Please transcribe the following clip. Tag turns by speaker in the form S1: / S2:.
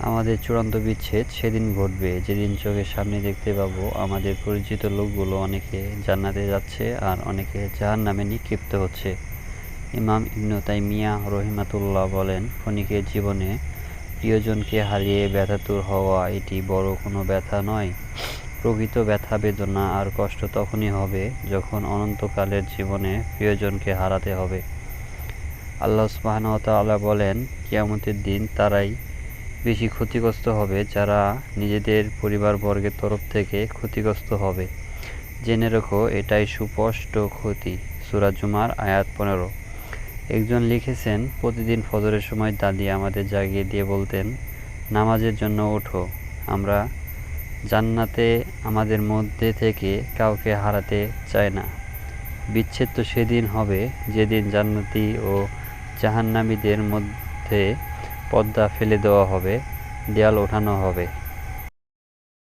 S1: আমাদের চূড়ান্ত বিচ্ছেদ সেদিন ঘটবে, যেদিন চোখের সামনে দেখতে পাবো আমাদের পরিচিত লোকগুলো অনেকে জান্নাতে যাচ্ছে আর অনেকে জাহান্নামে নিক্ষিপ্ত হচ্ছে। ইমাম ইবনু তাইমিয়া রহিমাতুল্লাহ বলেন, ক্ষণিকের জীবনে প্রিয়জনকে হারিয়ে ব্যথাতুর হওয়া এটি বড় কোনো ব্যথা নয়। প্রকৃত ব্যথা, বেদনা আর কষ্ট তখনই হবে যখন অনন্তকালের জীবনে প্রিয়জনকে হারাতে হবে। আল্লাহ সুবহানাহু ওয়া তাআলা বলেন, কিয়ামতের দিন তারাই বেশি ক্ষতিগ্রস্ত হবে যারা নিজেদের পরিবারবর্গের তরফ থেকে ক্ষতিগ্রস্ত হবে। জেনে রেখো, এটাই সুস্পষ্ট ক্ষতি। সূরা জুমার আয়াত 15। একজন লিখেছেন, প্রতিদিন ফজরের সময় দাদি আমাদের জাগিয়ে দিয়ে বলতেন, নামাজের জন্য ওঠো। আমরা জান্নাতে আমাদের মধ্যে থেকে কাউকে হারাতে চাই না। বিচ্ছেদ তো সেদিন হবে যেদিন জান্নাতি ও জাহান্নামীদের মধ্যে পর্দা ফেলে দেওয়া হবে, দেয়াল ওঠানো হবে।